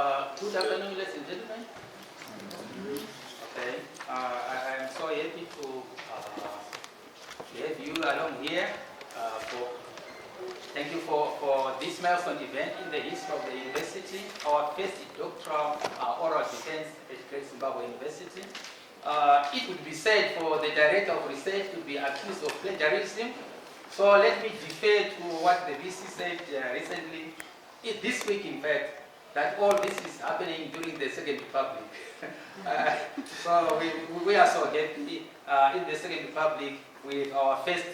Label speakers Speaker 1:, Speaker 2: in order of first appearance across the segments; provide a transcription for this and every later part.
Speaker 1: Good afternoon, ladies and gentlemen. Okay, I am so happy to have you along here. Thank you for this milestone event in the history of the university, our first doctoral oral defense at Great Zimbabwe University. It would be said for the director of research to be accused of plagiarism. So let me defer to what the VC said recently, this week in fact, that all this is happening during the Second Republic. So we are so happy in the Second Republic with our first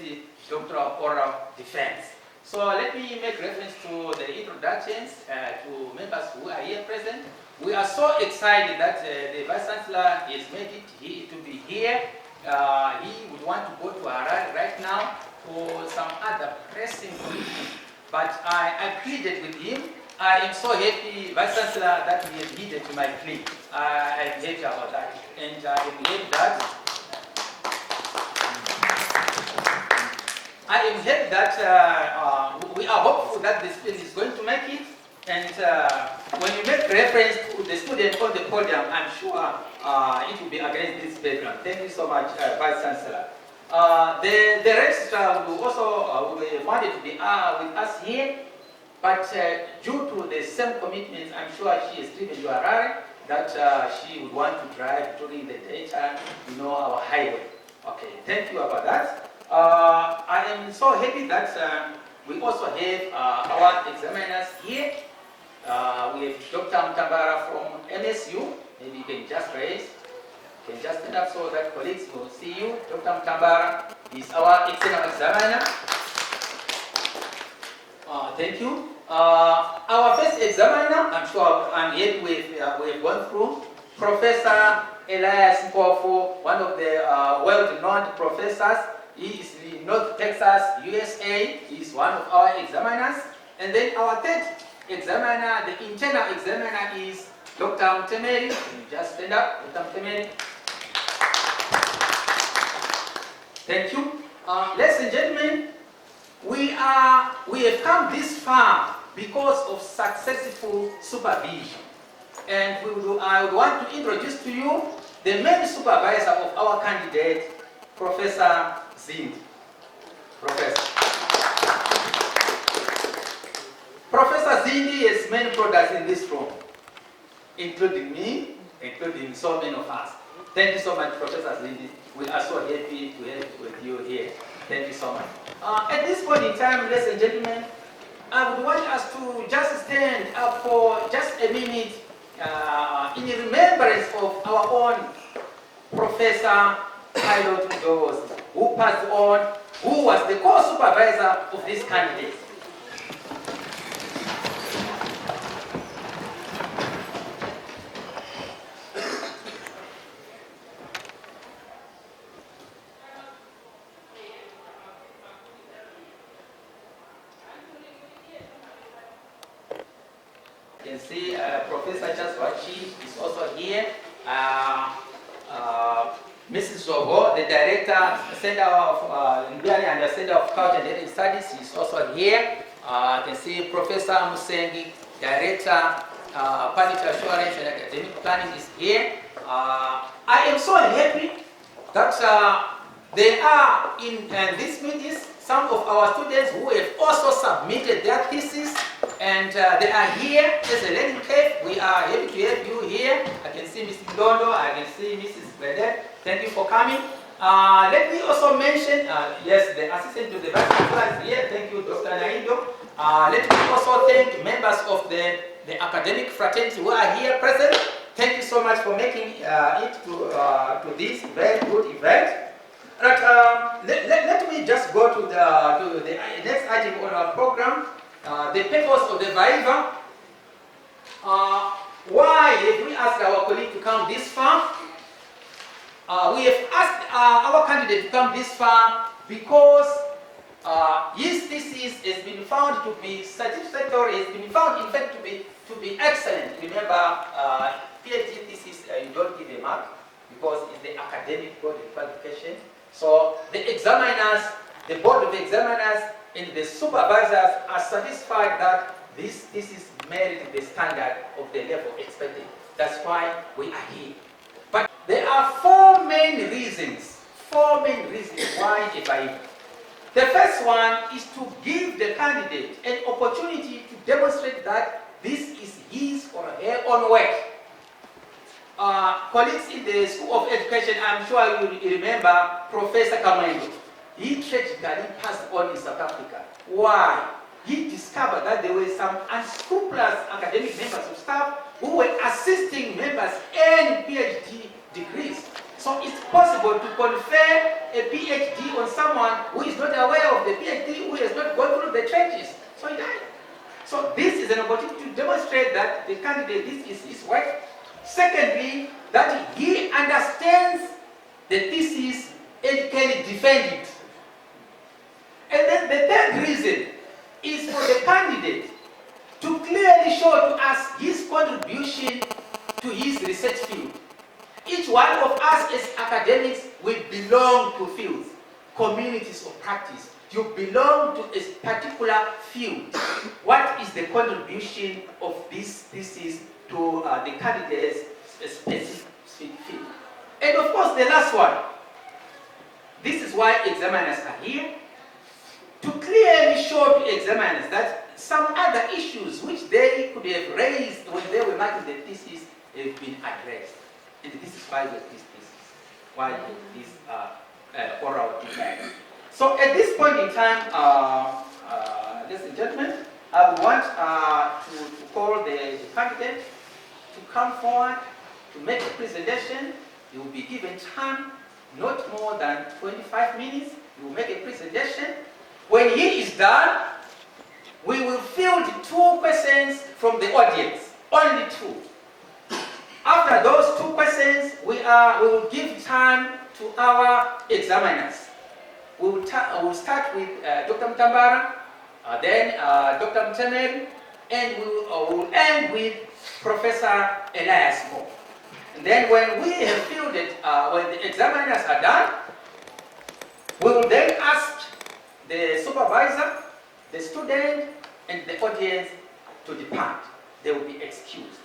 Speaker 1: doctoral oral defense. So let me make reference to the introductions to members who are here present. We are so excited that the Vice Chancellor has made it to be here. He would want to go to Harare right now for some other pressing commitment. But I pleaded with him. I am so happy, Vice Chancellor, that he has heeded to my plea. I am happy about that. And I believe that we are hopeful that the student is going to make it. And when you make reference to the student on the podium, I'm sure it will be against this background. Thank you so much, Vice Chancellor. The registrar will also wanted to be with us here, but due to the same commitments, I'm sure she is driven to Harare, that she would want to drive during the daytime, our highway. Okay, thank you about that. I am so happy that we also have our examiners here. We have Dr. Mtambara from MSU. Maybe you can just raise. You can just stand up so that colleagues will see you. Dr. Mtambara is our external examiner. Thank you. Our first examiner, I'm sure I'm here we have gone through, Professor Elias Mpofu, one of the well-renowned professors. He is in North Texas, USA. He is one of our examiners. And then our third examiner, the internal examiner, is Dr. Mtemeri. Can you just stand up, Dr. Mtemeri? Thank you. Ladies and gentlemen, we have come this far because of successful supervision. And I would want to introduce to you the main supervisor of our candidate, Professor Zindi. Professor Zindi has many products in this room, including me, including so many of us. Thank you so much, Professor Zindi. We are so happy to have with you here. Thank you so much. At this point in time, ladies and gentlemen, I would want us to just stand up for just a minute in remembrance of our own Professor Pilot Doors, who passed on, who was the co-supervisor of this candidate. You can see Professor Chaswachi is also here. Mrs. Zogo, the director, Center of and the Center of Culture and Heritage Studies, is also here. You can see Professor Musengi, director, Public Assurance and Academic Planning, is here. I am so happy that there are in these meetings some of our students who have also submitted their thesis, and they are here as a learning curve. We are happy to have you here. I can see Mrs. Dondo, I can see Mrs. Bennett. Thank you for coming. Let me also mention, yes, the assistant to the Vice Chancellor is here. Thank you, Dr. Naindo. Let me also thank members of the academic fraternity who are here present. Thank you so much for making it to this very good event. Right, let me just go to the next item on our program, the purpose of the Viva. Why have we asked our colleague to come this far? We have asked our candidate to come this far because his thesis has been found to be satisfactory, has been found in fact to be excellent. Remember, PhD thesis you don't give a mark because it's the academic board of qualification. So the examiners, the board of examiners, and the supervisors are satisfied that this is merit the standard of the level expected. That's why we are here. But there are four main reasons why FIU. The first one is to give the candidate an opportunity to demonstrate that this is his or her own work. Colleagues in the School of Education, I'm sure you remember Professor Kamwengo. He tragically passed on in South Africa. Why? He discovered that there were some unscrupulous academic members of staff who were assisting members in PhD degrees. So it's possible to confer a PhD on someone who is not aware of the PhD, who has not gone through the trenches. So he died. So this is an opportunity to demonstrate that the candidate, this is his work. Secondly, that he understands the thesis and can defend it. And then the third reason is for the candidate to clearly show to us his contribution to his research field. Each one of us as academics, we belong to fields, communities of practice. You belong to a particular field. What is the contribution of this thesis to the candidate's specific field? And of course, the last one. This is why examiners are here, to clearly show to examiners that some other issues which they could have raised when they were making the thesis have been addressed. And this is why we have this thesis, why we have this oral debate. So at this point in time, ladies and gentlemen, I would want to call the candidate to come forward to make a presentation. You will be given time, not more than 25 minutes. You will make a presentation. When he is done, we will field 2 questions from the audience, only 2. After those 2 questions, we will give time to our examiners. We will start with Dr. Mtambara, then Dr. Mtemel, and we will end with Professor Elias Moore. And then when we have fielded, when the examiners are done, we will then ask the supervisor, the student, and the audience to depart. They will be excused.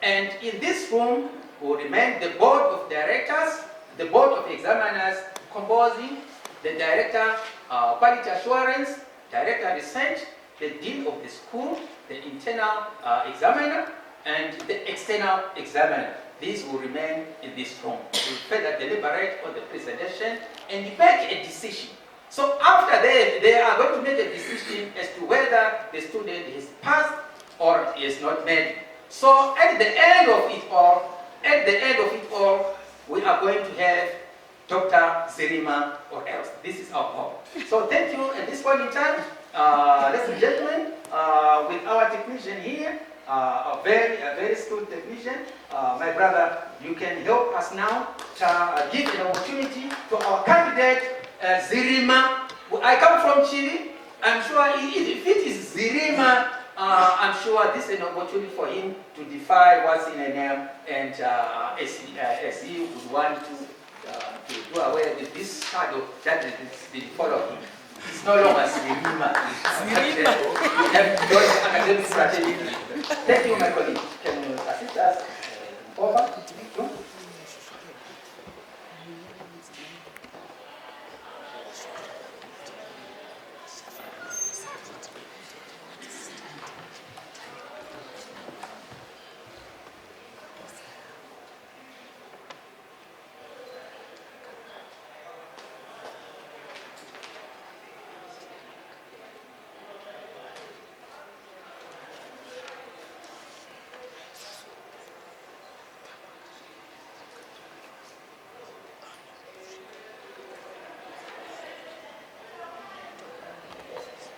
Speaker 1: And in this room will remain the board of directors, the board of examiners composing the director, quality assurance, director research, the dean of the school, the internal examiner, and the external examiner. These will remain in this room. We will further deliberate on the presentation and make a decision. So after they are going to make a decision as to whether the student has passed or is not made. So at the end of it all, we are going to have Dr. Zirima or else. This is our hope. So thank you at this point in time, ladies and gentlemen, with our technician here, a very skilled technician. My brother, you can help us now to give an opportunity to our candidate, Zirima. I come from Chile. I'm sure if it is Zirima, I'm sure this is an opportunity for him to defy what's in a name, and as he would want to do away with this shadow that is following him. It's no longer Zirima. You have joined academic strategy. Thank you, my colleague. Can you assist us? Over.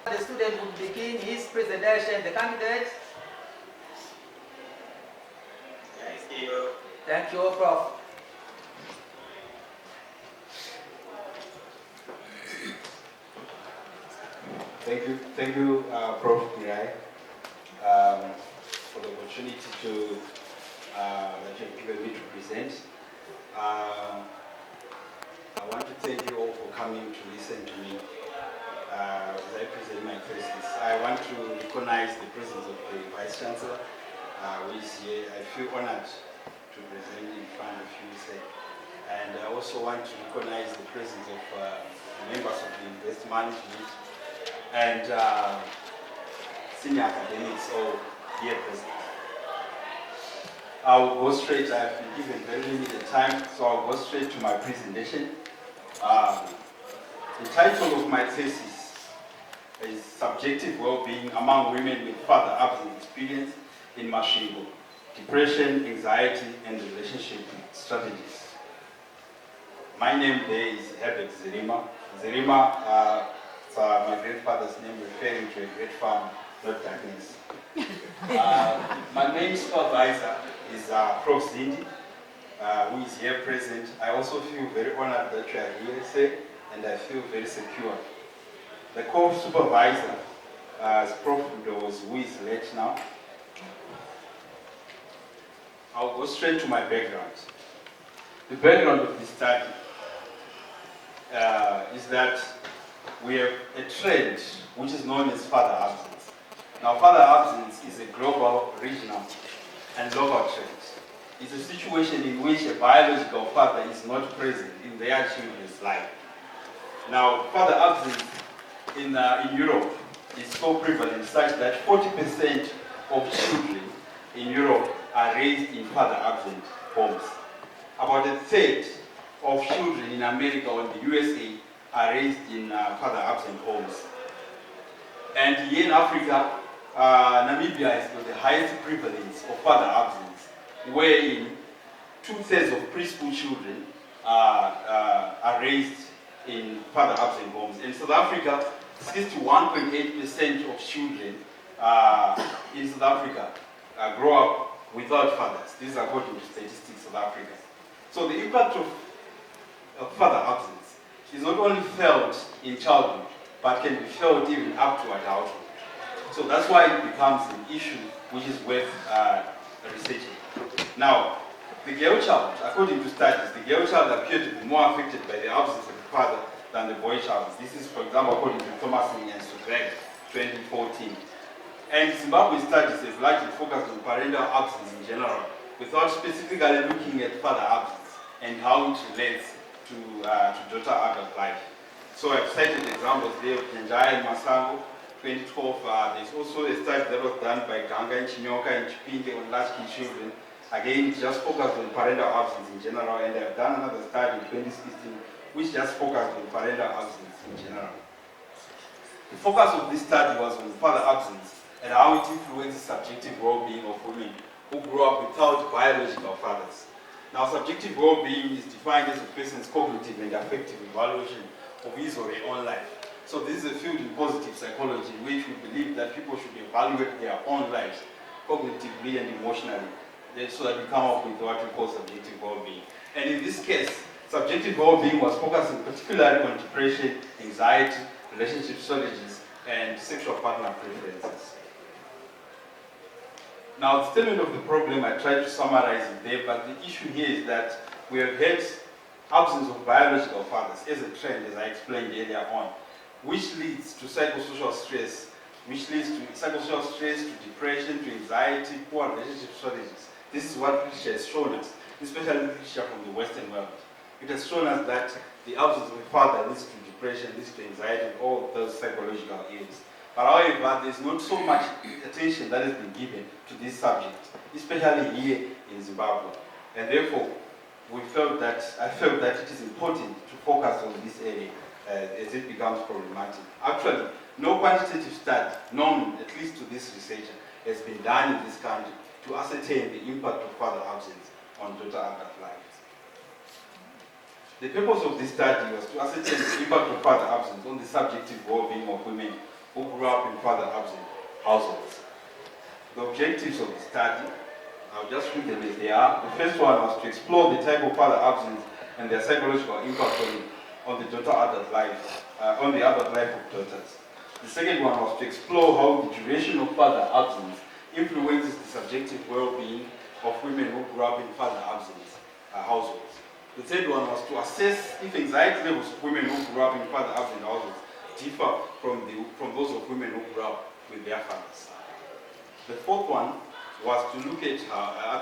Speaker 1: The student will begin his presentation. The candidate.
Speaker 2: Thank you.
Speaker 1: Thank you, Prof.
Speaker 2: Thank you, Prof. Mirai, for the opportunity that you've given me to present. I want to thank you all for coming to listen to me. as I present my thesis, I want to recognize the presence of the Vice Chancellor, who is here. I feel honored to present in front of you, sir. And I also want to recognize the presence of members of the Invest Management and senior academics all here present. I'll go straight, I've been given very limited time, so I'll go straight to my presentation. The title of my thesis is Subjective Wellbeing Among Women with Father Absence Experience in Masvingo, Depression, Anxiety, and Relationship Strategies. My name there is Herbert Zerima. Zerima, it's my grandfather's name referring to a great farm, not darkness. My main supervisor is Prof. Zindi, who is here present. I also feel very honored that you are here, sir, and I feel very secure. The co-supervisor is Prof. Ndoz, who is late now. I'll go straight to my background. The background of this study is that we have a trend which is known as father absence. Now, father absence is a global, regional, and local trend. It's a situation in which a biological father is not present in their children's life. Now, father absence in Europe is so prevalent such that 40% of children in Europe are raised in father absent homes. About a third of children in America or in the USA are raised in father absent homes. And here in Africa, Namibia has got the highest prevalence of father absence, wherein 2/3 of preschool children are raised in father absent homes. In South Africa, 61.8% of children in South Africa grow up without fathers. This is according to Statistics South Africa. So the impact of father absence is not only felt in childhood, but can be felt even up to adulthood. So that's why it becomes an issue which is worth researching. Now, the girl child, according to studies, the girl child appeared to be more affected by the absence of the father than the boy child. This is, for example, according to Thomason and Subjective 2014. And Zimbabwe studies have largely focused on parental absence in general, without specifically looking at father absence and how it relates to daughter-adult life. So I've cited examples there of Njaya and Masango, 2012. There's also a study that was done by Ganga and Chinyoka and Chipinde on latchkey children. Again, it just focused on parental absence in general, and I've done another study in 2016 which just focused on parental absence in general. The focus of this study was on father absence and how it influences subjective well-being of women who grew up without biological fathers. Now, subjective well-being is defined as a person's cognitive and affective evaluation of his or her own life. So this is a field in positive psychology which we believe that people should evaluate their own lives cognitively and emotionally, so that we come up with what we call subjective well-being. And in this case, subjective well-being was focusing particularly on depression, anxiety, relationship strategies, and sexual partner preferences. Now, the statement of the problem, I tried to summarize it there, but the issue here is that we have had absence of biological fathers as a trend, as I explained earlier on, which leads to psychosocial stress, to depression, to anxiety, poor relationship strategies. This is what literature has shown us, especially literature from the Western world. It has shown us that the absence of a father leads to depression, leads to anxiety, and all those psychological ills. But however, there's not so much attention that has been given to this subject, especially here in Zimbabwe. And therefore, I felt that it is important to focus on this area as it becomes problematic. Actually, no quantitative study known, at least to this researcher, has been done in this country to ascertain the impact of father absence on daughter-adult lives. The purpose of this study was to ascertain the impact of father absence on the subjective well-being of women who grew up in father-absent households. The objectives of the study, I'll just read them as they are. The first one was to explore the type of father absence and their psychological impact on the daughter-adult life, on the adult life of daughters. The second one was to explore how the duration of father absence influences the subjective well-being of women who grew up in father-absent households. The third one was to assess if anxiety levels of women who grew up in father-absent households differ from those of women who grew up with their fathers. The fourth one was to look at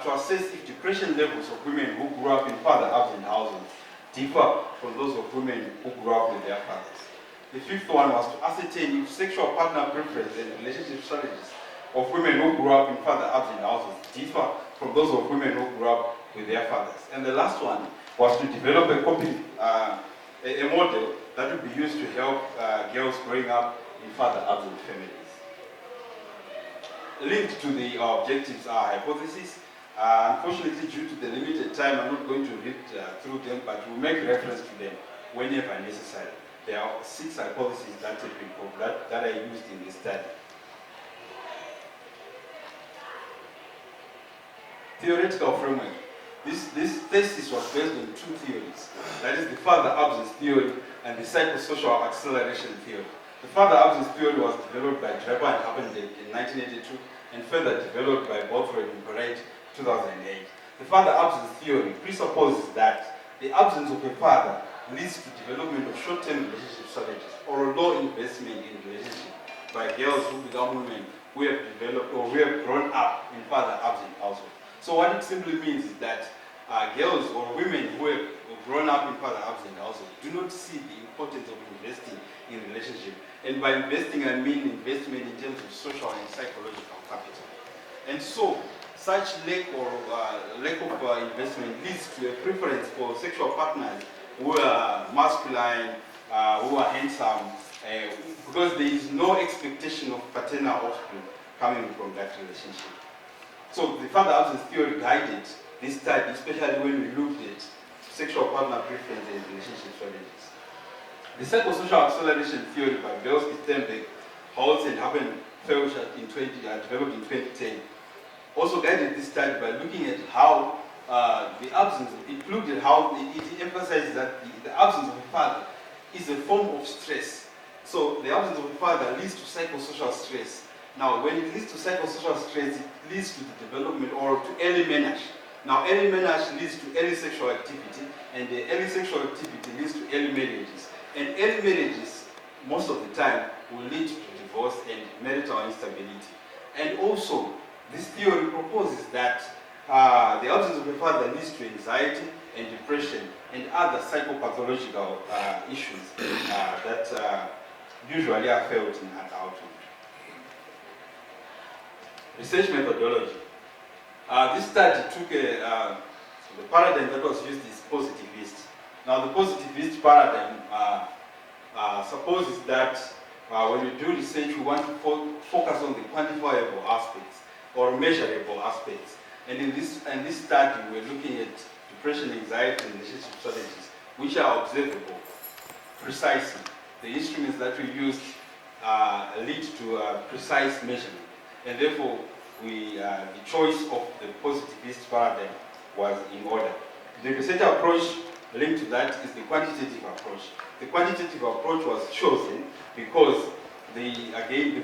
Speaker 2: to assess if depression levels of women who grew up in father-absent households differ from those of women who grew up with their fathers. The fifth one was to ascertain if sexual partner preference and relationship strategies of women who grew up in father-absent households differ from those of women who grew up with their fathers. And the last one was to develop a model that would be used to help girls growing up in father-absent families. Linked to the objectives are hypotheses. Unfortunately, due to the limited time, I'm not going to read through them, but we'll make reference to them whenever necessary. There are 6 hypotheses that are used in this study. Theoretical framework. This thesis was based on 2 theories. That is the father absence theory and the psychosocial acceleration theory. The father absence theory was developed by Draper and Happendale in 1982 and further developed by Bothroyd and Parade in 2008. The father absence theory presupposes that the absence of a father leads to development of short-term relationship strategies or low investment in relationship by girls who become women who have developed or who have grown up in father absent households. So what it simply means is that girls or women who have grown up in father absent households do not see the importance of investing in relationship. And by investing, I mean investment in terms of social and psychological capital. And so, such lack of investment leads to a preference for sexual partners who are masculine, who are handsome, because there is no expectation of paternal offspring coming from that relationship. So the father absence theory guided this study, especially when we looked at sexual partner preference and relationship strategies. The psychosocial acceleration theory by Belsky, Sternberg, Holtz, and Happen-Dphil developed in 2010 also guided this study by looking at how the absence, included how it emphasizes that the absence of a father is a form of stress. So the absence of a father leads to psychosocial stress. Now, when it leads to psychosocial stress, it leads to the development or to early menarche. Now, early menarche leads to early sexual activity, and the early sexual activity leads to early marriages. And early marriages, most of the time, will lead to divorce and marital instability. And also, this theory proposes that the absence of a father leads to anxiety and depression and other psychopathological issues that usually are felt in adulthood. Research methodology. This study took the paradigm that was used is positivist. Now, the positivist paradigm supposes that when we do research, we want to focus on the quantifiable aspects or measurable aspects. And in this study, we're looking at depression, anxiety, and relationship strategies, which are observable precisely. The instruments that we used lead to precise measurement. And therefore, the choice of the positivist paradigm was in order. The research approach linked to that is the quantitative approach. The quantitative approach was chosen because the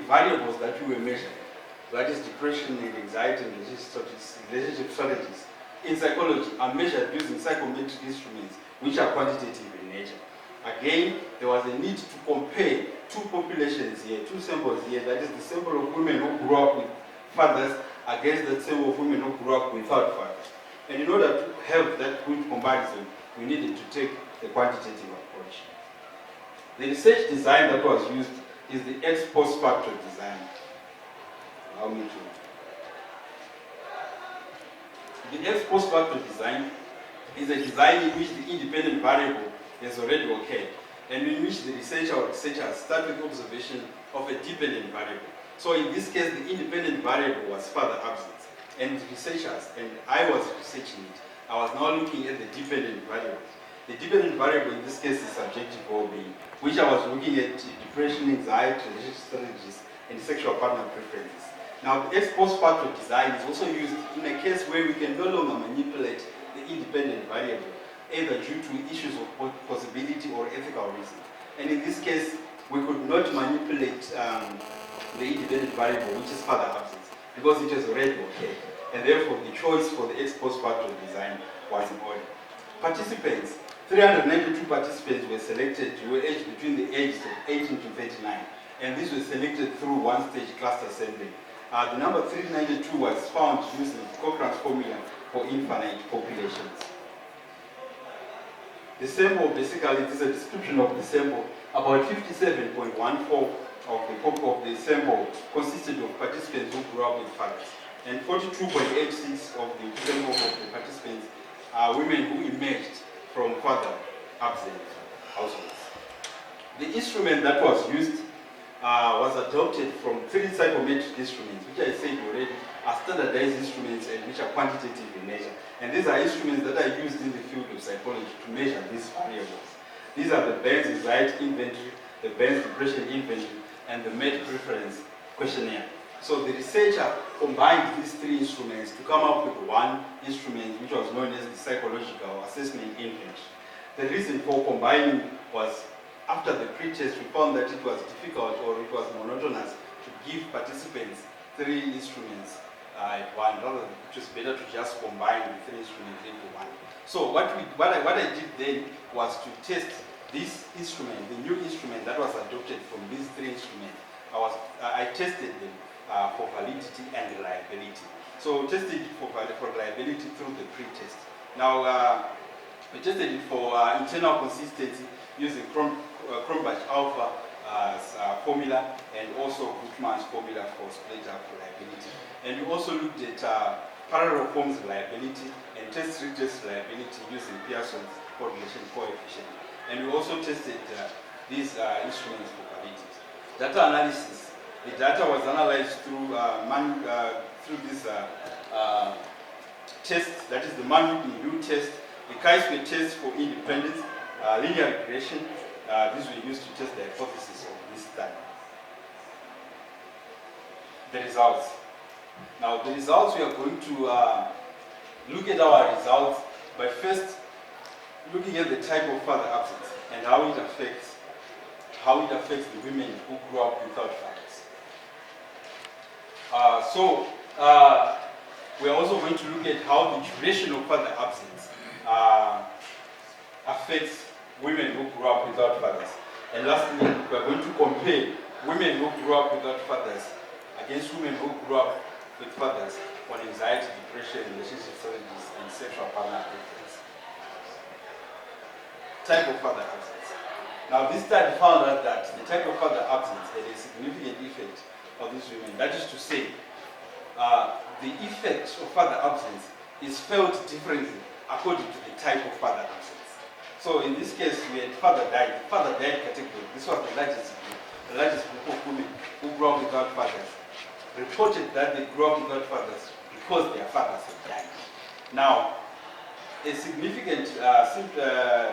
Speaker 2: variables that we were measuring, that is depression and anxiety and relationship strategies, in psychology are measured using psychometric instruments which are quantitative in nature. Again, there was a need to compare 2 populations here, 2 samples here, that is the sample of women who grew up with fathers against the sample of women who grew up without fathers. And in order to have that good comparison, we needed to take the quantitative approach. The research design that was used is the ex post facto design. Allow me to. The ex post facto design is a design in which the independent variable has already occurred, and in which the researcher or researchers start with observation of a dependent variable. So in this case, the independent variable was father absence, and researchers, and I was researching it, I was now looking at the dependent variables. The dependent variable in this case is subjective wellbeing, which I was looking at depression, anxiety, relationship strategies, and sexual partner preferences. Now, the ex post facto design is also used in a case where we can no longer manipulate the independent variable, either due to issues of possibility or ethical reasons. And in this case, we could not manipulate the independent variable, which is father absence, because it has already occurred. And therefore, the choice for the ex post facto design was in order. Participants 392 participants were selected who were aged between the ages of 18 to 39, and these were selected through one-stage cluster sampling. The number 392 was found using Cochrane's formula for infinite populations. The sample, basically, it is a description of the sample. About 57.14 of the sample consisted of participants who grew up with fathers, and 42.86 of the sample of the participants are women who emerged from father-absent households. The instrument that was used was adopted from 3 psychometric instruments, which I said already are standardized instruments and which are quantitative in nature. And these are instruments that are used in the field of psychology to measure these variables. These are the Bairns Anxiety Inventory, the Bairns Depression Inventory, and the Med Preference Questionnaire. So the researcher combined these 3 instruments to come up with one instrument which was known as the Psychological Assessment Inventory. The reason for combining was after the pre-test we found that it was difficult or it was monotonous to give participants 3 instruments at one. Rather, it was better to just combine the 3 instruments into one. So what I did then was to test this instrument, the new instrument that was adopted from these 3 instruments. I tested them for validity and reliability. So we tested it for reliability through the pre-test. Now we tested it for internal consistency using Cronbach alpha formula and also Gutmann's formula for split-up reliability. And we also looked at parallel forms reliability and test retest reliability using Pearson's correlation coefficient. And we also tested these instruments for validity. Data analysis. The data was analyzed through this test, that is the Mann-Whitney test, the chi-square test for independence, linear regression. These were used to test the hypothesis of this study. The results. Now the results, we are going to look at our results by first looking at the type of father absence and how it affects the women who grew up without fathers. We are also going to look at how the duration of father absence affects women who grew up without fathers. And lastly, we are going to compare women who grew up without fathers against women who grew up with fathers on anxiety, depression, relationship challenges, and sexual partner preference. Type of father absence. Now, this study found out that the type of father absence had a significant effect on these women. That is to say, the effect of father absence is felt differently according to the type of father absence. So in this case, we had father died category. This was the largest group of women who grew up without fathers, reported that they grew up without fathers because their fathers had died. Now, a significant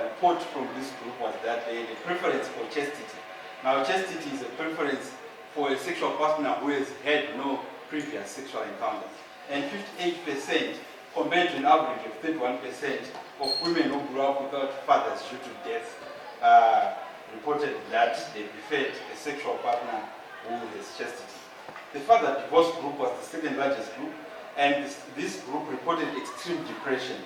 Speaker 2: report from this group was that they had a preference for chastity. Now, chastity is a preference for a sexual partner who has had no previous sexual encounters. And 58%, compared to an average of 31% of women who grew up without fathers due to death, reported that they preferred a sexual partner who has chastity. The father divorce group was the second largest group, and this group reported extreme depression.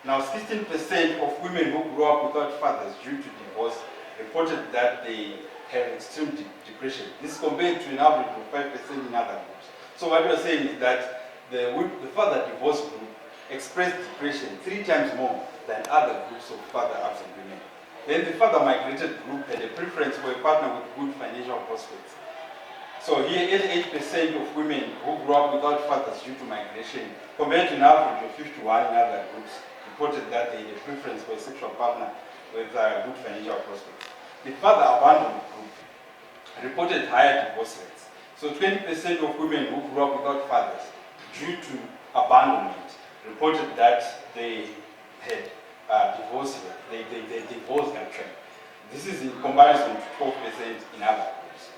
Speaker 2: Now, 16% of women who grew up without fathers due to divorce reported that they had extreme depression. This compared to an average of 5% in other groups. So what we are saying is that the father divorce group expressed depression 3 times more than other groups of father-absent women. Then the father-migrated group had a preference for a partner with good financial prospects. So here, 88% of women who grew up without fathers due to migration, compared to an average of 51 in other groups, reported that they had a preference for a sexual partner with good financial prospects. The father-abandoned group reported higher divorce rates. So 20% of women who grew up without fathers due to abandonment reported that they had divorced their children. This is in comparison to 12% in other groups.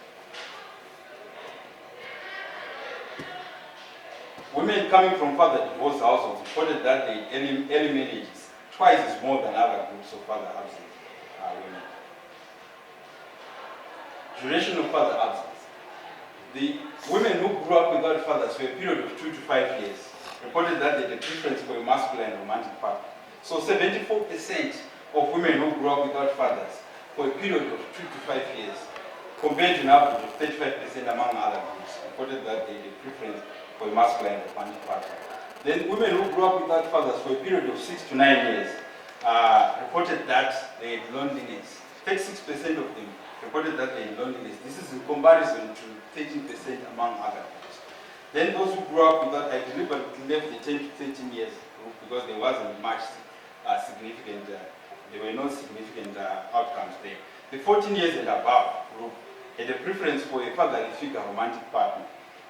Speaker 2: Women coming from father divorced households reported that they early marriages twice as more than other groups of father absent women. Duration of father absence. The women who grew up without fathers for a period of 2 to 5 years reported that they had a preference for a masculine romantic partner. So 74% of women who grew up without fathers for a period of 2 to 5 years, compared to an average of 35% among other groups, reported that they had a preference for a masculine romantic partner. Then women who grew up without fathers for a period of 6 to 9 years reported that they had loneliness. 36% of them reported that they had loneliness. This is in comparison to 13% among other groups. Then those who grew up without, I deliberately left the 10 to 13 years group because there wasn't much significant, there were no significant outcomes there. The 14 years and above group had a preference for a fatherly figure romantic partner.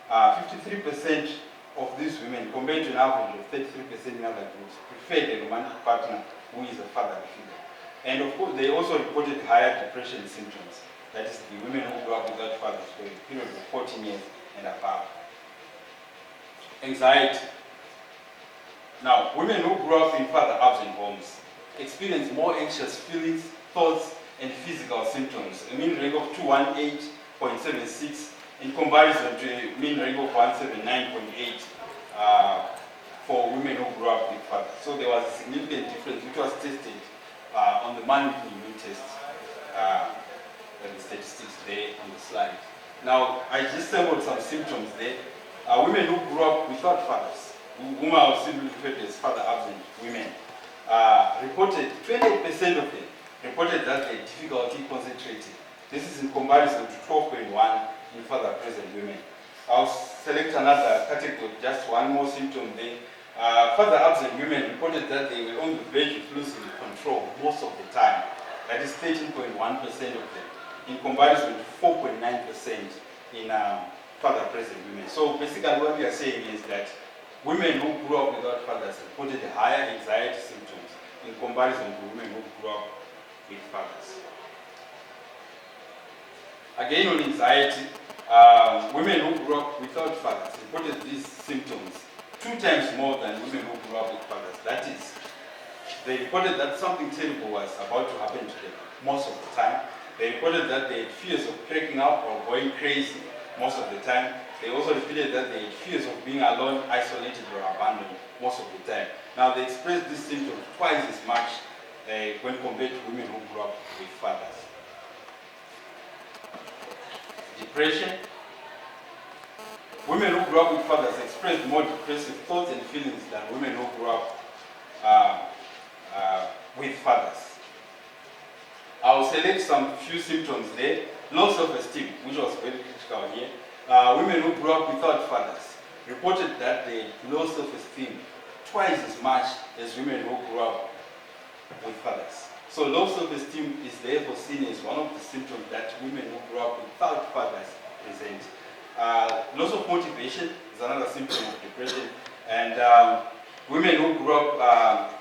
Speaker 2: 53% of these women, compared to an average of 33% in other groups, preferred a romantic partner who is a fatherly figure. And of course, they also reported higher depression symptoms. That is, the women who grew up without fathers for a period of 14 years and above. Anxiety. Now, women who grew up in father-absent homes experience more anxious feelings, thoughts, and physical symptoms. A mean range of 218.76 in comparison to a mean range of 179.8 for women who grew up with fathers. So there was a significant difference which was tested on the man-weekly immune test. The statistics there on the slide. Now, I just sampled some symptoms there. Women who grew up without fathers, whom I would simply refer to as father-absent women, reported, 28% of them reported that they had difficulty concentrating. This is in comparison to 12.1 in father-present women. I'll select another category, just one more symptom there. Father-absent women reported that they were on the verge of losing control most of the time. That is 13.1% of them, in comparison to 4.9% in father-present women. So basically what we are saying is that women who grew up without fathers reported higher anxiety symptoms in comparison to women who grew up with fathers. Again, on anxiety, women who grew up without fathers reported these symptoms 2 times more than women who grew up with fathers. That is, they reported that something terrible was about to happen to them most of the time. They reported that they had fears of cracking up or going crazy most of the time. They also repeated that they had fears of being alone, isolated, or abandoned most of the time. Now, they expressed these symptoms twice as much when compared to women who grew up with fathers. Depression. Women who grew up with fathers expressed more depressive thoughts and feelings than women who grew up with fathers. I'll select some few symptoms there. Low self-esteem, which was very critical here. Women who grew up without fathers reported that they had low self-esteem twice as much as women who grew up with fathers. So low self-esteem is therefore seen as one of the symptoms that women who grew up without fathers present. Loss of motivation is another symptom of depression, and women who grew up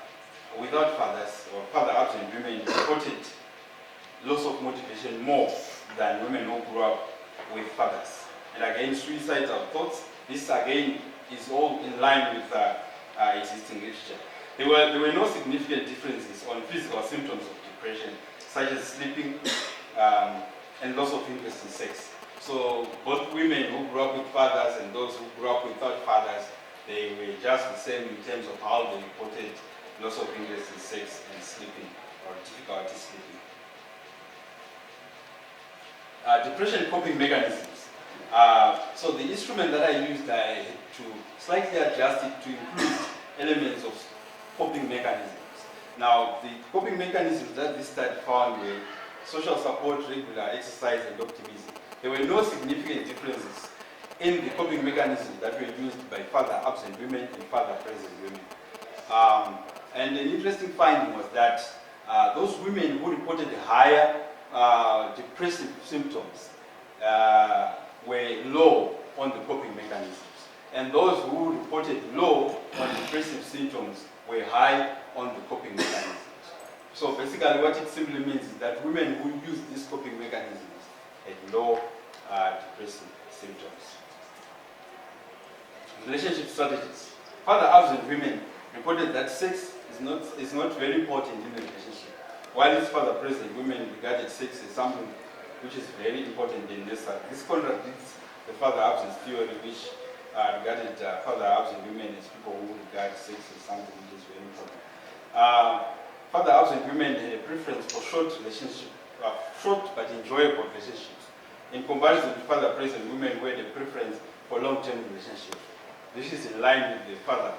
Speaker 2: without fathers or father-absent women reported loss of motivation more than women who grew up with fathers. And again, suicidal thoughts. This again is all in line with existing literature. There were no significant differences on physical symptoms of depression, such as sleeping and loss of interest in sex. So both women who grew up with fathers and those who grew up without fathers, they were just the same in terms of how they reported loss of interest in sex and sleeping, or difficulty sleeping. Depression coping mechanisms. So the instrument that I used, I had to slightly adjust it to include elements of coping mechanisms. Now, the coping mechanisms that this study found were social support, regular exercise, and optimism. There were no significant differences in the coping mechanisms that were used by father-absent women and father-present women. And an interesting finding was that those women who reported higher depressive symptoms were low on the coping mechanisms. And those who reported low on depressive symptoms were high on the coping mechanisms. So basically what it simply means is that women who use these coping mechanisms had low depressive symptoms. Relationship strategies. Father-absent women reported that sex is not very important in the relationship, while its father-present women regarded sex as something which is very important in this. This contradicts the father-absence theory, which regarded father-absent women as people who regard sex as something which is very important. Father-absent women had a preference for short but enjoyable relationships, in comparison to father-present women who had a preference for long-term relationships. This is in line with the father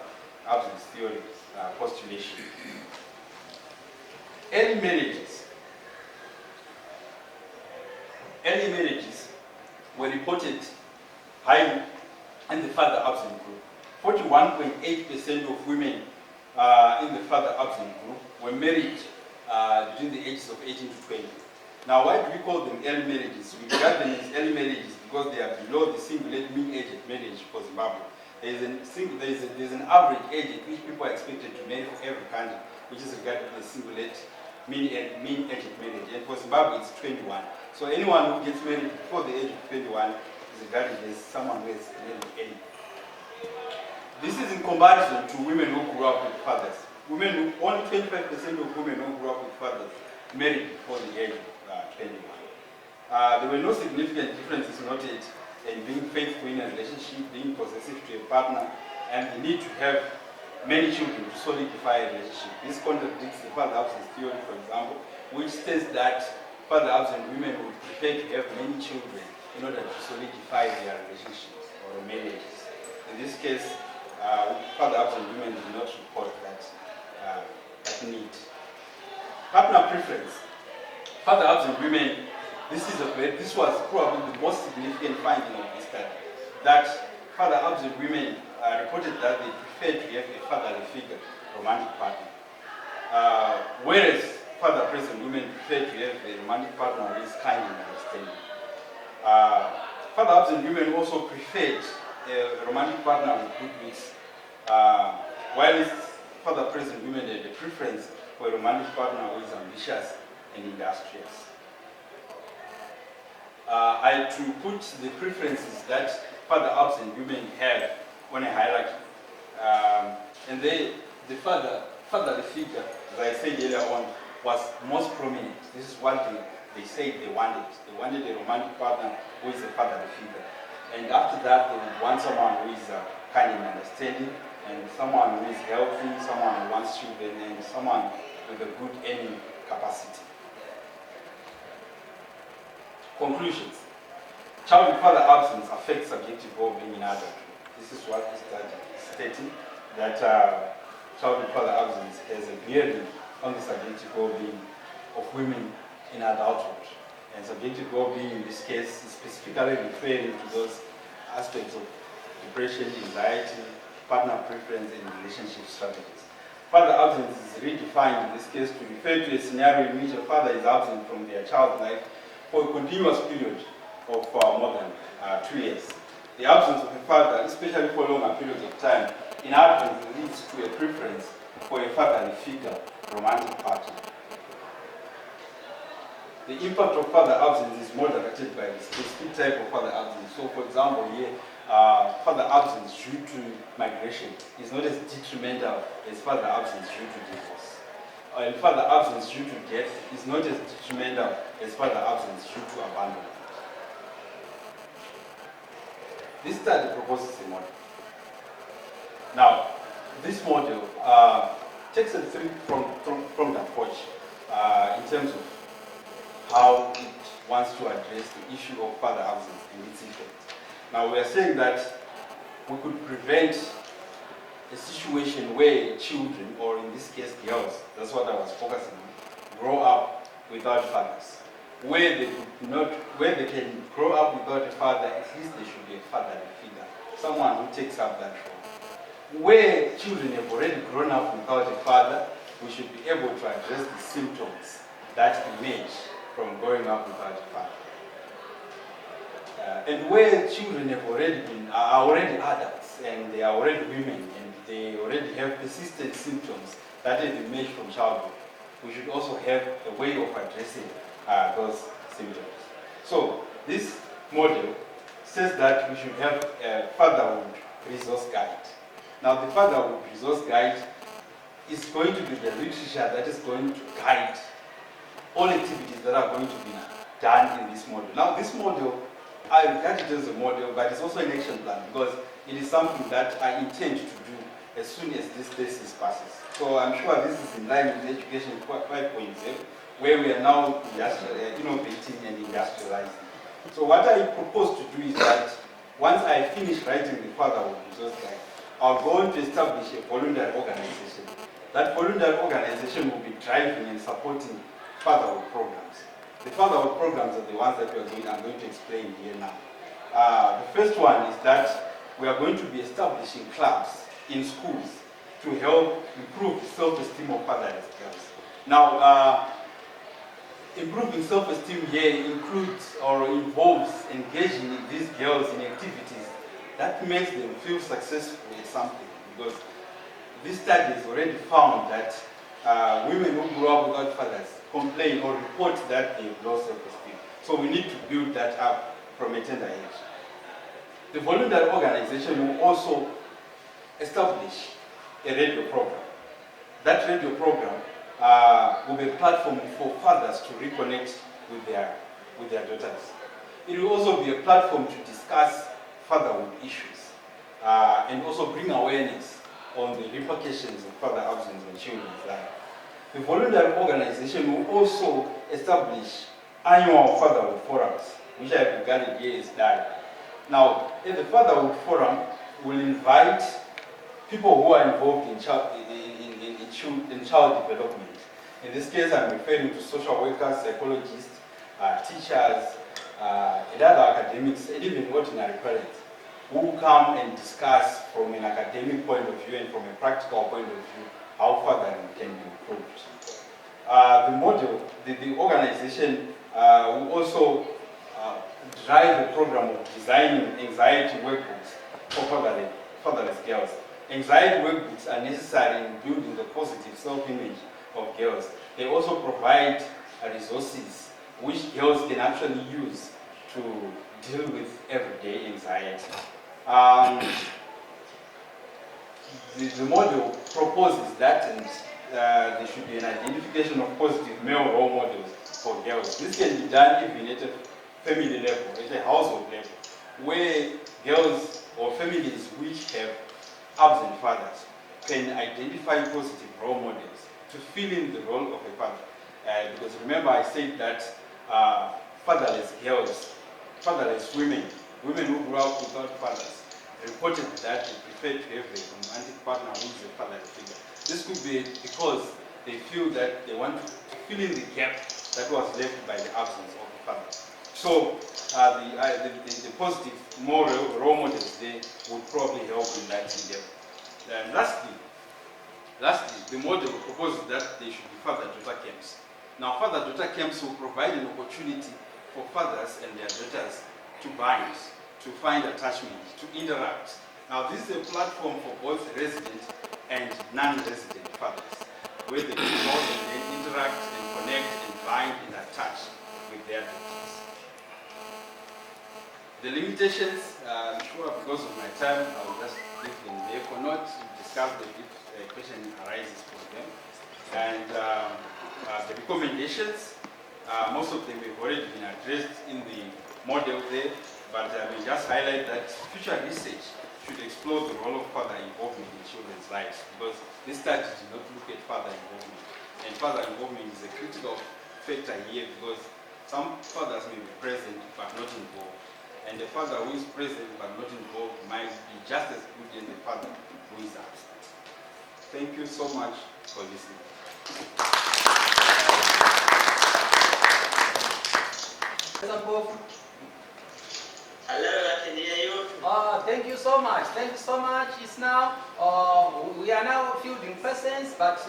Speaker 2: absence theory postulation. Early marriages were reported high in the father absent group. 41.8% of women in the father absent group were married between the ages of 18 to 20. Now, why do we call them early marriages? We regard them as early marriages because they are below the single-age mean age at marriage for Zimbabwe. There's an average age at which people are expected to marry for every country, which is regarded as single-age mean age at marriage. And for Zimbabwe, it's 21. So anyone who gets married before the age of 21 is regarded as someone who is married early. This is in comparison to women who grew up with fathers. Only 25% of women who grew up with fathers married before the age of 21. There were no significant differences noted in being faithful in a relationship, being possessive to a partner, and the need to have many children to solidify a relationship. This contradicts the father absence theory, for example, which states that father absent women would prefer to have many children in order to solidify their relationships or marriages. In this case, father absent women do not report that need. Partner preference. Father absent women, this was probably the most significant finding of this study, that father absent women reported that they prefer to have a fatherly figure, romantic partner. Whereas father present women prefer to have a romantic partner who is kind and understanding. Father absent women also preferred a romantic partner with good looks, while father present women had a preference for a romantic partner who is ambitious and industrious. I to put the preferences that father absent women have on a hierarchy, and the fatherly figure, as I said earlier on, was most prominent. This is what they said they wanted. They wanted a romantic partner who is a fatherly figure. And after that, they would want someone who is kind and understanding, and someone who is healthy, someone who wants children, and someone with a good earning capacity. Conclusions. Child with father absence affects subjective well-being in adulthood. This is what this study is stating, that child with father absence has a bearing on the subjective well-being of women in adulthood. And subjective well-being in this case is specifically referring to those aspects of depression, anxiety, partner preference, and relationship strategies. Father absence is redefined in this case to refer to a scenario in which a father is absent from their child's life for a continuous period of more than 2 years. The absence of a father, especially for longer periods of time, in adulthood leads to a preference for a fatherly figure, romantic partner. The impact of father absence is more directed by the specific type of father absence. So, for example, here, father absence due to migration is not as detrimental as father absence due to divorce. And father absence due to death is not as detrimental as father absence due to abandonment. This study proposes a model. Now, this model takes a three-pronged approach in terms of how it wants to address the issue of father absence and its effects. Now, we are saying that we could prevent a situation where children, or in this case girls, that's what I was focusing on, grow up without fathers. Where they can grow up without a father, at least there should be a fatherly figure, someone who takes up that role. Where children have already grown up without a father, we should be able to address the symptoms that emerge from growing up without a father. And where children are already adults and they are already women and they already have persistent symptoms that have emerged from childhood, we should also have a way of addressing those symptoms. So this model says that we should have a fatherhood resource guide. Now the fatherhood resource guide is going to be the literature that is going to guide all activities that are going to be done in this model. Now this model, I regard it as a model, but it's also an action plan because it is something that I intend to do as soon as this thesis passes. So I'm sure this is in line with Education 5.0, where we are now innovating and industrializing. So what I propose to do is that once I finish writing the fatherhood resource guide, I'll go on to establish a voluntary organization. That voluntary organization will be driving and supporting fatherhood programs. The fatherhood programs are the ones that I'm going to explain here now. The first one is that we are going to be establishing clubs in schools to help improve the self-esteem of fatherless girls. Now, improving self-esteem here includes or involves engaging these girls in activities that makes them feel successful in something, because this study has already found that women who grew up without fathers complain or report that they've lost self-esteem. So we need to build that up from a tender age. The voluntary organization will also establish a radio program. That radio program will be a platform for fathers to reconnect with their daughters. It will also be a platform to discuss fatherhood issues and also bring awareness on the repercussions of father absence in children's life. The voluntary organization will also establish annual fatherhood forums, which I have regarded here as that. Now, in the fatherhood forum, we'll invite people who are involved in child development. In this case, I'm referring to social workers, psychologists, teachers, and other academics, and even ordinary parents, who will come and discuss from an academic point of view and from a practical point of view how fathering can be improved. The model, the organization will also drive a program of designing anxiety workbooks for fatherless girls. Anxiety workbooks are necessary in building the positive self-image of girls. They also provide resources which girls can actually use to deal with everyday anxiety. The model proposes that there should be an identification of positive male role models for girls. This can be done even at a family level, at a household level, where girls or families which have absent fathers can identify positive role models to fill in the role of a father. Because remember I said that fatherless girls, fatherless women who grew up without fathers, reported that they prefer to have a romantic partner who is a fatherless figure. This could be because they feel that they want to fill in the gap that was left by the absence of the father. So the positive moral role models they would probably help in that endeavor. And lastly, the model proposes that there should be father-daughter camps. Now, father-daughter camps will provide an opportunity for fathers and their daughters to bond, to find attachment, to interact. Now, this is a platform for both resident and non-resident fathers, where they can go and interact and connect and bind and attach with their daughters. The limitations, I'm sure because of my time, I will just leave them there for not to discuss them if a question arises for them. And the recommendations, most of them have already been addressed in the model there, but I will just highlight that future research should explore the role of father involvement in children's lives, because this study did not look at father involvement. And father involvement is a critical factor here, because some fathers may be present but not involved. And the father who is present but not involved might be just as good as the father who is absent. Thank you so much for listening.
Speaker 3: Hello, I can hear you.
Speaker 1: Thank you so much. Thank you so much. It's now, we are now fielding persons, but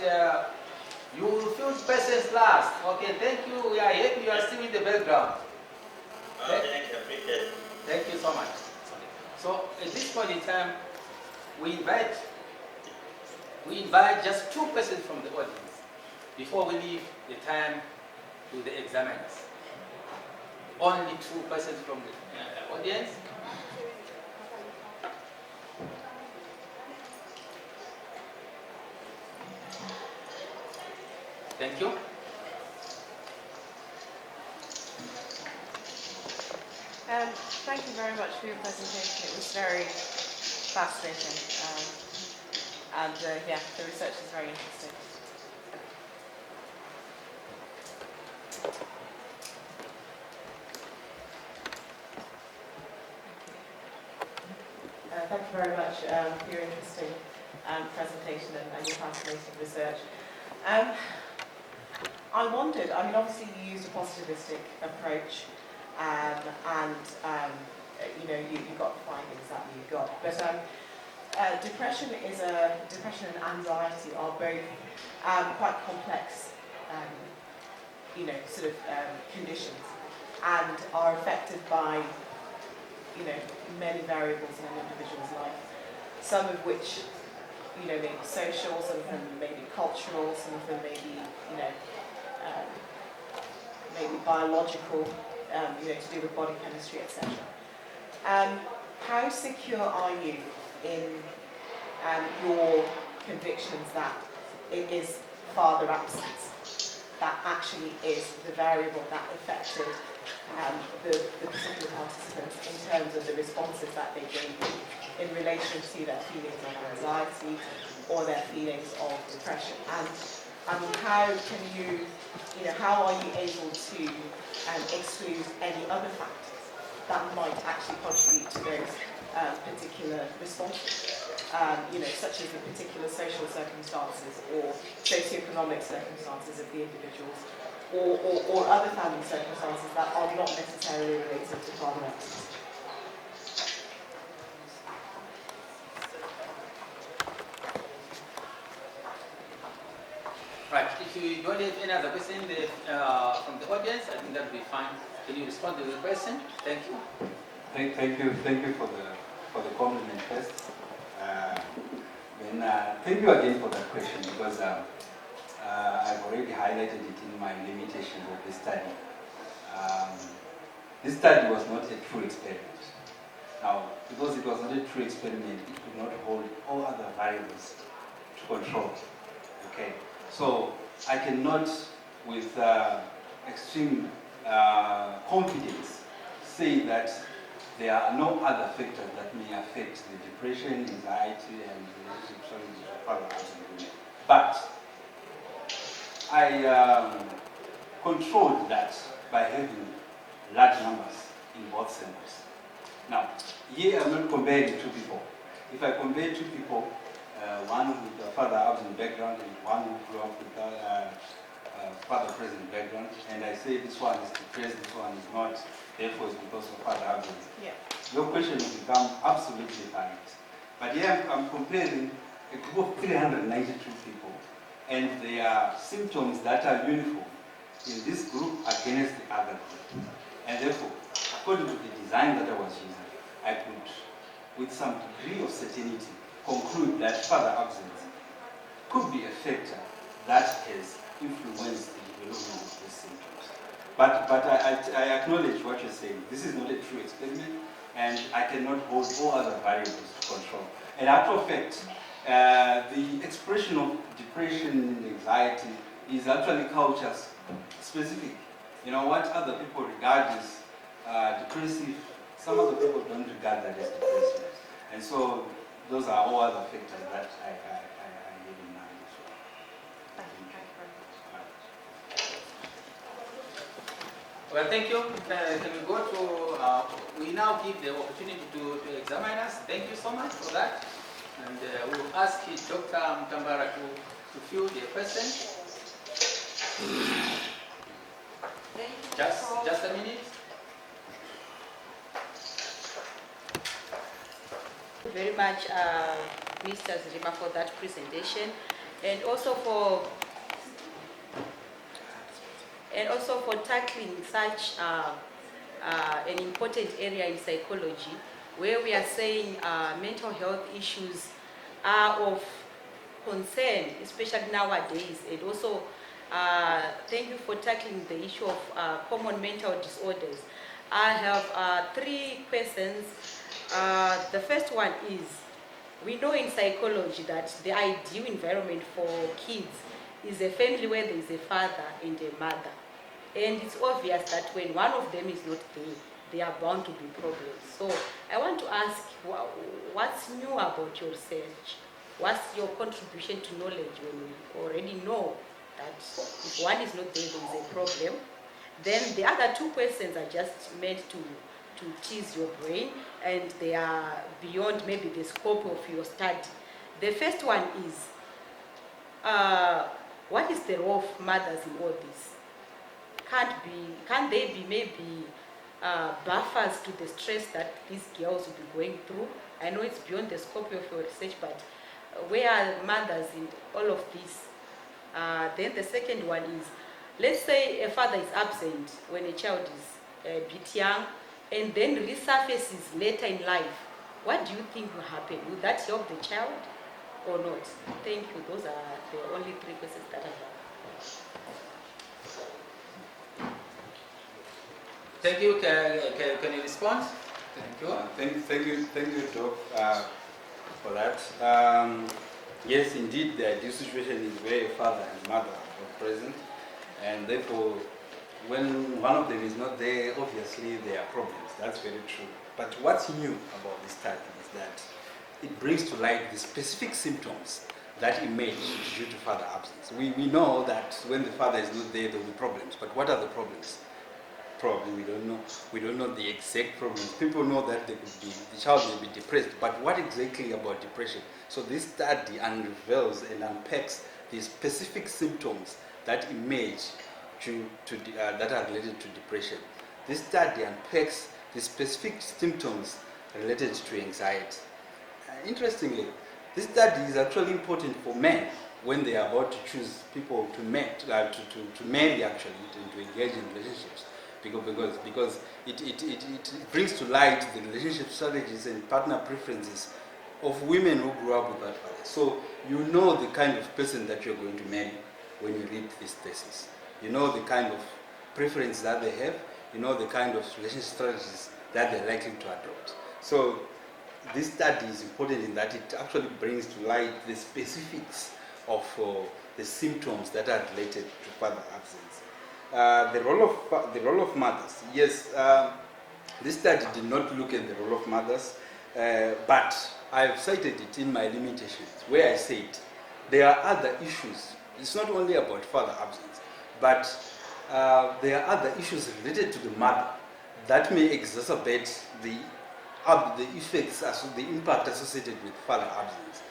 Speaker 1: you will field persons last. Okay, thank you. We are happy you are still in the background.
Speaker 3: Thank you, appreciate it.
Speaker 1: Thank you so much. So at this point in time, we invite just 2 persons from the audience before we leave the time to the examiners. Only 2 persons from the audience. Thank you.
Speaker 4: Thank you very much for your presentation. It was very fascinating. Yeah, the research is very interesting. very much for your interesting presentation and your fascinating research. I wondered, I mean, obviously you used a positivistic approach, and you know, you got the findings that you got. But depression and anxiety are both quite complex, you know, sort of conditions, and are affected by, you know, many variables in an individual's life. Some of which, you know, may be social, some of them may be cultural, some of them may be, you know, maybe biological, you know, to do with body chemistry, etc. How secure are you in your convictions that it is father absence that actually is the variable that affected the particular participants in terms of the responses that they gave you in relation to their feelings of anxiety or their feelings of depression? And I mean, how can you, you know, how are you able to exclude any other factors that might actually contribute to those particular responses? You know, such as the particular social circumstances or socioeconomic circumstances of the individuals, or other family circumstances that are not necessarily related to father absence.
Speaker 1: Right, if you don't have any other question from the audience, I think that will be fine. Can you respond to the question? Thank you.
Speaker 2: Thank you for the compliment first. Thank you again for that question, because I've already highlighted it in my limitations of the study. This study was not a true experiment. Now, because it was not a true experiment, it could not hold all other variables to control. Okay, so I cannot, with extreme confidence, say that there are no other factors that may affect the depression, anxiety, and relationship challenges of father absence. But I controlled that by having large numbers in both samples. Now, here I'm not comparing two people. If I compare two people, one with a father absent background and one who grew up with a father present background, and I say this one is depressed, this one is not, therefore it's because of father absence.
Speaker 4: Yeah.
Speaker 2: Your question will become absolutely valid. But here I'm comparing a group of 392 people, and their symptoms that are uniform in this group against the other group. And therefore, according to the design that I was using, I could, with some degree of certainty, conclude that father absence could be a factor that has influenced the development of these symptoms. But I acknowledge what you're saying. This is not a true experiment, and I cannot hold all other variables to control. In actual fact, the expression of depression and anxiety is actually culture specific. You know, what other people regard as depressive, some other people don't regard that as depressive. And so those are all other factors that I have in mind.
Speaker 4: Thank you very much.
Speaker 1: Well, thank you. Can we go to, we now give the opportunity to examine us. Thank you so much for that. And we will ask Dr. Mtambara to fill the question. Just a minute.
Speaker 5: Very much, Mr. Zirima, for that presentation, and also for tackling such an important area in psychology, where we are saying mental health issues are of concern, especially nowadays, and also thank you for tackling the issue of common mental disorders. I have 3 questions. The first one is, we know in psychology that the ideal environment for kids is a family where there is a father and a mother. And it's obvious that when one of them is not there, there are bound to be problems. So I want to ask, what's new about your research? What's your contribution to knowledge when we already know that if one is not there, there is a problem? Then the other 2 questions are just meant to to tease your brain, and they are beyond maybe the scope of your study. The first one is, what is the role of mothers in all this? Can they be maybe buffers to the stress that these girls will be going through? I know it's beyond the scope of your research, but where are mothers in all of this? Then the second one is, let's say a father is absent when a child is a bit young, and then resurfaces later in life. What do you think will happen? Will that help the child or not? Thank you. Those are the only 3 questions that I have.
Speaker 1: Thank you. Can you respond? Thank you.
Speaker 2: Thank you, Doc, for that. Yes, indeed, the ideal situation is where a father and mother are present, and therefore, when one of them is not there, obviously there are problems. That's very true. But what's new about this study is that it brings to light the specific symptoms that emerge due to father absence. We know that when the father is not there, there will be problems. But what are the problems? Probably we don't know. We don't know the exact problems. People know that the child may be depressed, but what exactly about depression? So this study unveils and unpacks the specific symptoms that emerge that are related to depression. This study unpacks the specific symptoms related to anxiety. Interestingly, this study is actually important for men when they are about to choose people to marry, actually, to engage in relationships. Because it brings to light the relationship strategies and partner preferences of women who grew up without fathers. So you know the kind of person that you're going to marry when you read this thesis. You know the kind of preference that they have. You know the kind of relationship strategies that they're likely to adopt. So this study is important in that it actually brings to light the specifics of the symptoms that are related to father absence. The role of mothers. Yes, this study did not look at the role of mothers, but I've cited it in my limitations, where I said there are other issues. It's not only about father absence, but there are other issues related to the mother that may exacerbate the effects, the impact associated with father absence.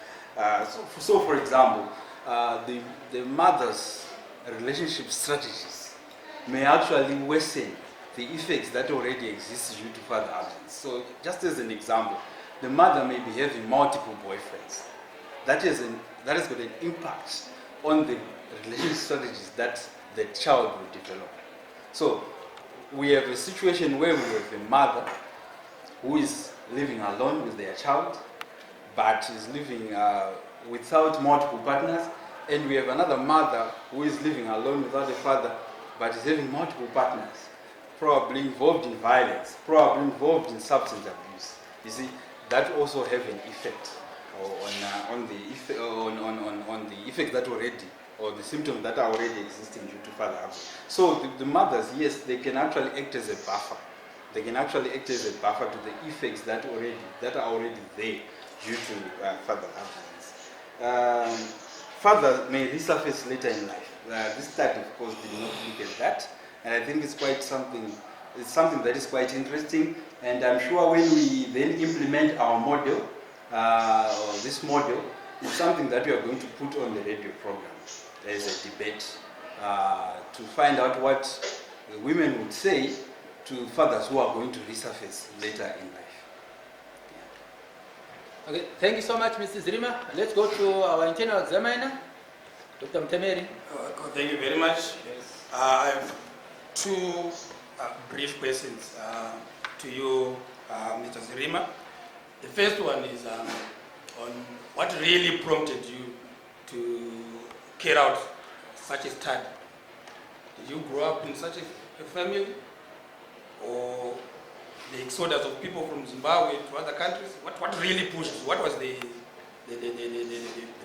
Speaker 2: So for example, the mother's relationship strategies may actually worsen the effects that already exist due to father absence. So just as an example, the mother may be having multiple boyfriends. That has got an impact on the relationship strategies that the child will develop. So we have a situation where we have a mother who is living alone with their child, but is living without multiple partners, and we have another mother who is living alone without a father, but is having multiple partners, probably involved in violence, probably involved in substance abuse. You see, that also have an effect on the effects that already, or the symptoms that are already existing due to father absence. So the mothers, yes, they can actually act as a buffer. They can actually act as a buffer to the effects that are already there due to father absence. Father may resurface later in life. This study, of course, did not look at that, and I think it's something that is quite interesting. And I'm sure when we then implement our model, or this model, it's something that we are going to put on the radio program as a debate to find out what the women would say to fathers who are going to resurface later in life.
Speaker 1: Okay, thank you so much, Mrs. Rima. Let's go to our internal examiner, Dr. Mtemeri.
Speaker 6: Thank you very much. Yes. I have 2 brief questions to you, Mr. Zirima. The first one is on what really prompted you to carry out such a study. Did you grow up in such a family, or the exodus of people from Zimbabwe to other countries? What really pushed? What was the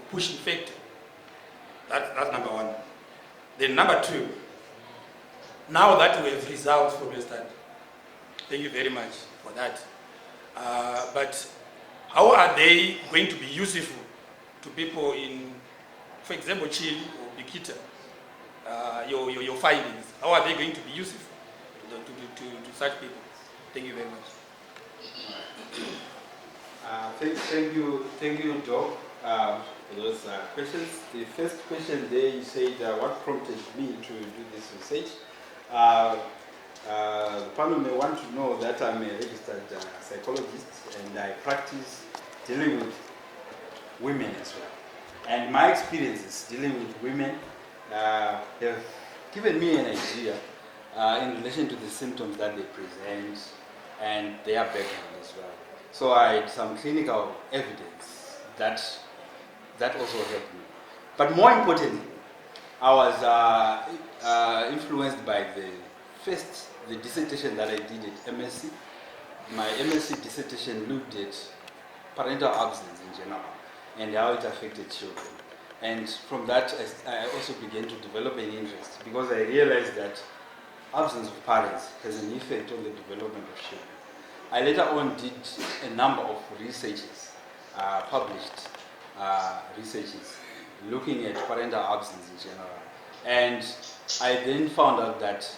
Speaker 6: pushing factor? That's number 1. Then number 2, now that we have results from your study, thank you very much for that. But how are they going to be useful to people in, for example, Chile or Bikita? Your findings, how are they going to be useful to such people? Thank you very much.
Speaker 2: Thank you, Doc, for those questions. The first question there, you said, what prompted me to do this research? The panel may want to know that I'm a registered psychologist and I practice dealing with women as well. And my experiences dealing with women have given me an idea in relation to the symptoms that they present and their background as well. So I had some clinical evidence that also helped me. But more importantly, I was influenced by the dissertation that I did at MSc. My MSc dissertation looked at parental absence in general and how it affected children. And from that, I also began to develop an interest because I realized that absence of parents has an effect on the development of children. I later on did a number of researches, published researches, looking at parental absence in general. And I then found out that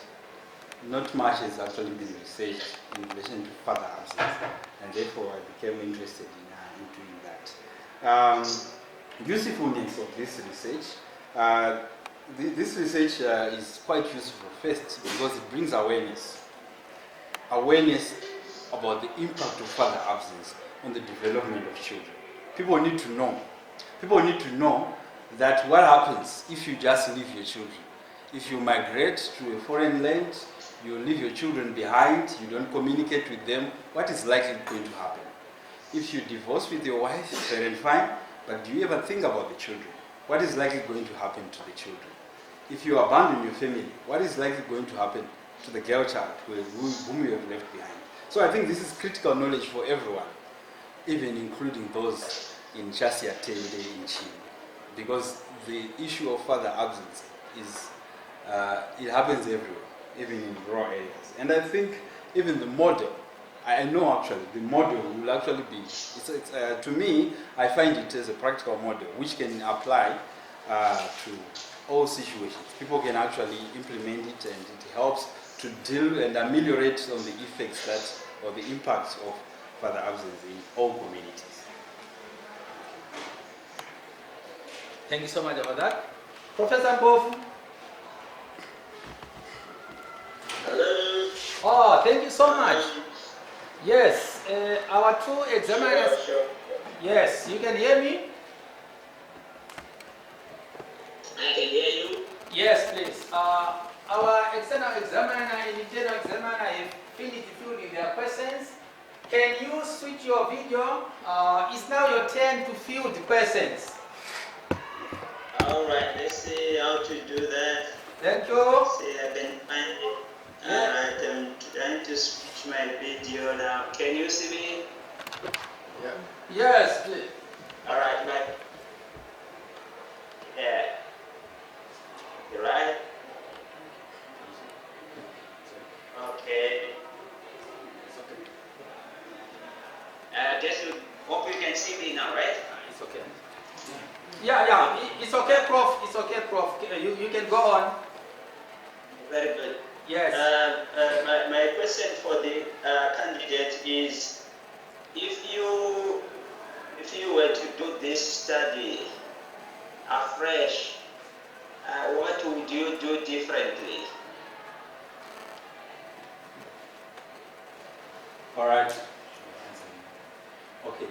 Speaker 2: not much has actually been researched in relation to father absence, and therefore I became interested in doing that. Usefulness of this research. This research is quite useful first because it brings awareness about the impact of father absence on the development of children. People need to know that what happens if you just leave your children. If you migrate to a foreign land, you leave your children behind, you don't communicate with them, what is likely going to happen? If you divorce with your wife, fair and fine, but do you ever think about the children? What is likely going to happen to the children? If you abandon your family, what is likely going to happen to the girl child whom you have left behind? So I think this is critical knowledge for everyone, even including those in Chasia Tende in Chile, because the issue of father absence is, it happens everywhere, even in rural areas. And I think even the model, I know actually the model will actually be, to me, I find it as a practical model which can apply to all situations. People can actually implement it and it helps to deal and ameliorate on the effects or the impacts of father absence in all communities.
Speaker 1: Thank you so much for that. Professor Bofu.
Speaker 3: Hello.
Speaker 1: Oh, thank you so much. Yes, our two examiners.
Speaker 3: Sure.
Speaker 1: Yes, you can hear me?
Speaker 3: I can hear you.
Speaker 1: Yes, please. Our external examiner and internal examiner have finished filling their questions. Can you switch your video? It's now your turn to fill the questions.
Speaker 3: All right, let's see how to do that.
Speaker 1: Thank you.
Speaker 3: See, I can find it.
Speaker 1: Yeah.
Speaker 3: All right, I'm trying to switch my video now. Can you see me?
Speaker 2: Yeah.
Speaker 1: Yes, please.
Speaker 3: All right, bye. Yeah. You right? Okay. Guess you hope you can see me now, right?
Speaker 1: It's okay. Yeah, it's okay, Prof. It's okay, Prof. You can go on.
Speaker 3: Very good.
Speaker 1: Yes.
Speaker 3: My question for the candidate is, if you were to do this study afresh, what would you do differently?
Speaker 2: All right. Okay.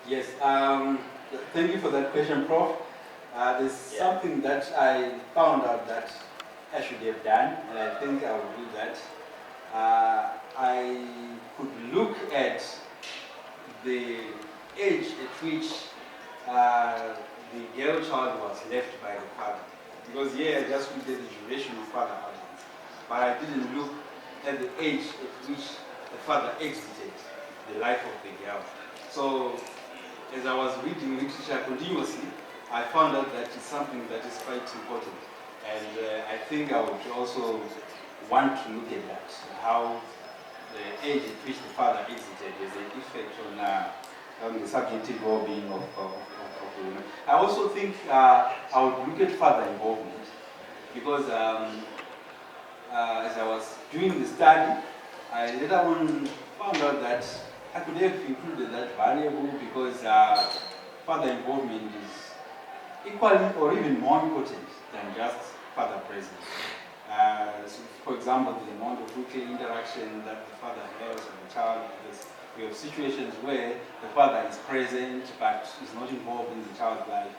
Speaker 2: Yes. Thank you for that question, Prof. There's something that I found out that I should have done, and I think I will do that. I could look at the age at which the girl child was left by the father. Because here I just looked at the duration of father absence, but I didn't look at the age at which the father exited the life of the girl. So as I was reading literature continuously, I found out that it's something that is quite important. And I think I would also want to look at that, how the age at which the father exited has an effect on the subjective well-being of the woman. I also think I would look at father involvement, because as I was doing the study, I later on found out that I could have included that variable because father involvement is equally or even more important than just father presence. So for example, the amount of weekly interaction that the father has with the child, because we have situations where the father is present but is not involved in the child's life.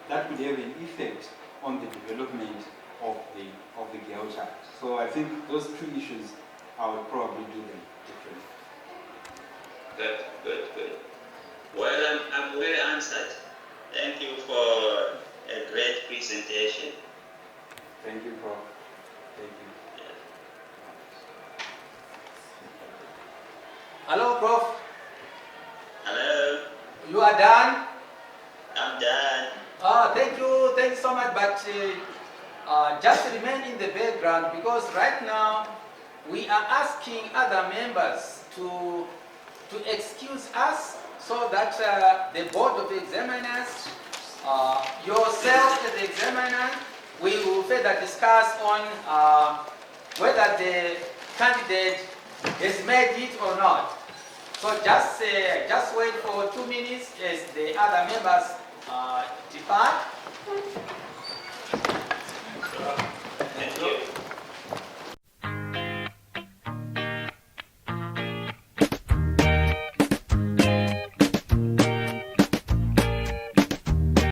Speaker 2: That could have an effect on the development of the girl child. So I think those two issues, I would probably do them differently.
Speaker 3: Good. Well, I'm well answered. Thank you for a great presentation.
Speaker 2: Thank you, Prof. Thank you.
Speaker 1: Hello, Prof.
Speaker 3: Hello,
Speaker 1: You are done?
Speaker 3: I'm done.
Speaker 1: Thank you so much, but just remain in the background because right now we are asking other members to excuse us so that the board of examiners, yourself as the examiner, we will further discuss on whether the candidate has made it or not. So just wait for 2 minutes as the other members depart.